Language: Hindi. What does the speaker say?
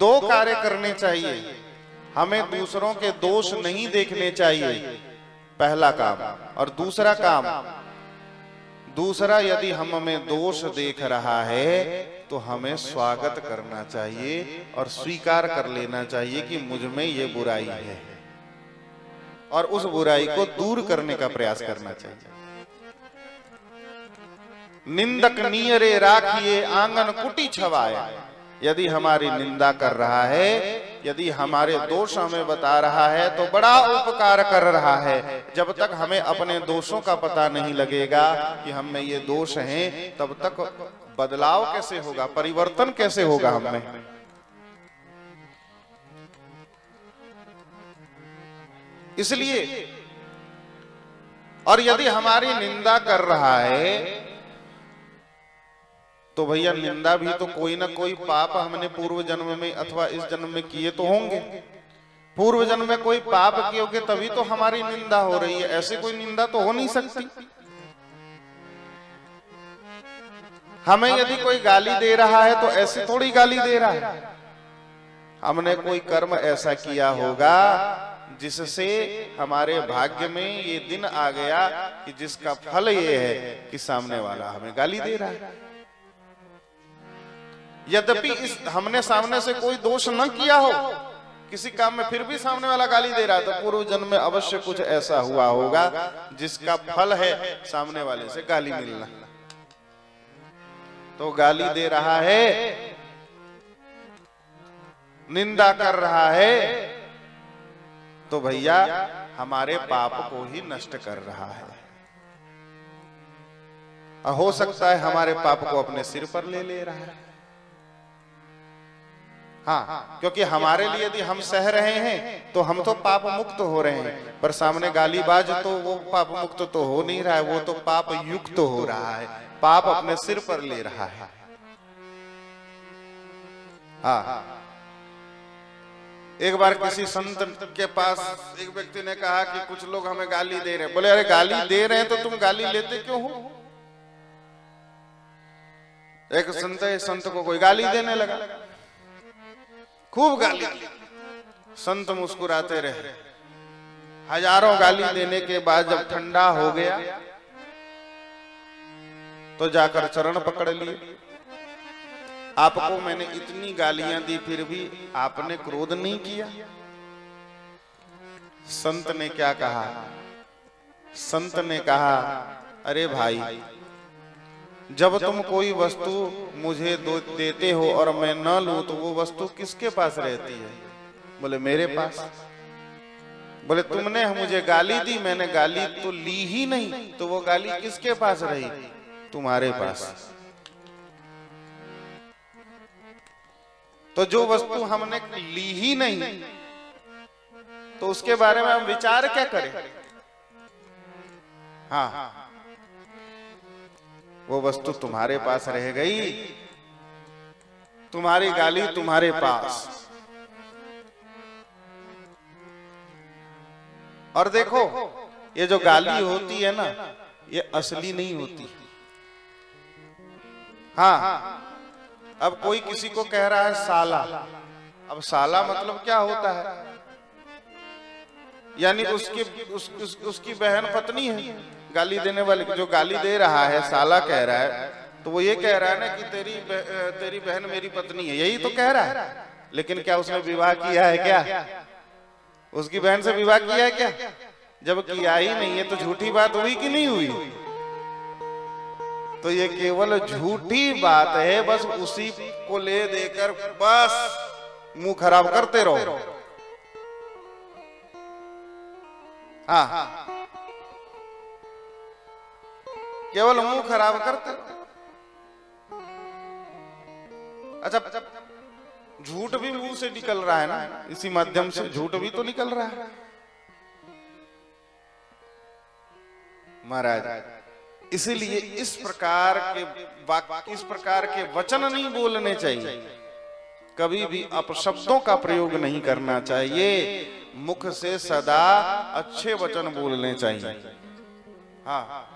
दो कार्य करने चाहिए। हमें दूसरों के दोष नहीं देखने चाहिए, पहला काम। और दूसरा यदि हम में दोष देख रहा है तो हमें स्वागत करना चाहिए और स्वीकार कर लेना चाहिए कि मुझ में ये बुराई है, और उस बुराई को दूर करने का प्रयास करना चाहिए। निंदक नियरे राखिए आंगन कुटी छवाया। यदि हमारी निंदा कर रहा है, यदि हमारे दोष हमें बता रहा है तो बड़ा उपकार कर रहा है। जब तक हमें अपने दोषों का पता नहीं लगेगा कि हम में ये दोष हैं, तब तक बदलाव कैसे होगा, परिवर्तन कैसे होगा हम में। इसलिए, और यदि हमारी निंदा कर रहा है तो भैया निंदा भी तो कोई ना कोई पाप हमने पूर्व जन्म में अथवा इस जन्म में किए तो होंगे। पूर्व जन्म में कोई पाप किए होंगे तभी तो हमारी निंदा हो रही है, ऐसे कोई निंदा तो हो नहीं सकती। हमें यदि कोई गाली दे रहा है तो ऐसे थोड़ी गाली दे रहा है, हमने कोई कर्म ऐसा किया होगा जिससे हमारे भाग्य में ये दिन आ गया कि जिसका फल ये है कि सामने वाला हमें गाली दे रहा है। यद्यपि हमने सामने से कोई दोष न किया हो किसी काम में, फिर भी सामने वाला गाली दे रहा है, तो पूर्व जन्म में अवश्य कुछ ऐसा हुआ होगा जिसका फल है सामने वाले से गाली मिलना। तो गाली दे रहा है, निंदा कर रहा है, तो भैया हमारे पाप को ही नष्ट कर रहा है। हो सकता है हमारे पाप को अपने सिर पर ले रहा है। हाँ, क्योंकि हमारे लिए यदि हम सह रहे हैं तो हम तो पाप मुक्त हो रहे हैं, पर सामने गालीबाज तो वो पाप मुक्त तो हो नहीं रहा है, वो तो पाप युक्त हो रहा है, पाप अपने सिर पर ले रहा है। हाँ, एक बार किसी संत के पास एक व्यक्ति ने कहा कि कुछ लोग हमें गाली दे रहे हैं। बोले, अरे गाली दे रहे हैं तो तुम गाली लेते क्यों हो? एक संत को कोई गाली देने लगा, खूब गाली। संत मुस्कुराते रहे। हजारों गाली देने के बाद जब ठंडा हो गया तो जाकर चरण पकड़ लिए। आपको मैंने इतनी गालियां दी फिर भी आपने क्रोध नहीं किया। संत ने क्या कहा? संत ने कहा, अरे भाई, जब तुम कोई वस्तु मुझे देते हो और मैं न लूं तो वो वस्तु किसके पास रहती है? बोले, मेरे पास। बोले, तुमने मुझे गाली दी, मैंने गाली तो ली ही नहीं, तो वो गाली किसके पास रही? तुम्हारे पास। तो जो वस्तु हमने ली ही नहीं तो उसके बारे में हम विचार क्या करें? हाँ, वो वस्तु तुम्हारे पास रह गई, तुम्हारी गाली तुम्हारे पास। और देखो, ये जो गाली होती है ना, ये असली नहीं होती। हाँ, अब कोई किसी को कह रहा है साला। अब साला मतलब क्या होता है? यानी उसकी बहन पत्नी है गाली देने वाले। जो गाली दे रहा है साला कह रहा है, तो वो ये कह रहा है ना कि तेरी बहन मेरी पत्नी है, यही तो कह रहा है। लेकिन क्या उसने विवाह किया है? क्या उसकी बहन से विवाह किया है? क्या जब किया ही नहीं है तो झूठी बात हुई कि नहीं हुई? तो ये केवल झूठी बात है, बस उसी को ले देकर बस मुंह खराब करते रहो। हाँ, केवल मुंह खराब करते। अच्छा, झूठ भी मुंह से निकल रहा है ना, इसी माध्यम से झूठ भी तो निकल रहा है महाराज। इसीलिए इस प्रकार के वचन नहीं बोलने चाहिए, कभी भी अपशब्दों का प्रयोग नहीं करना चाहिए। मुख से सदा अच्छे वचन बोलने चाहिए। हाँ।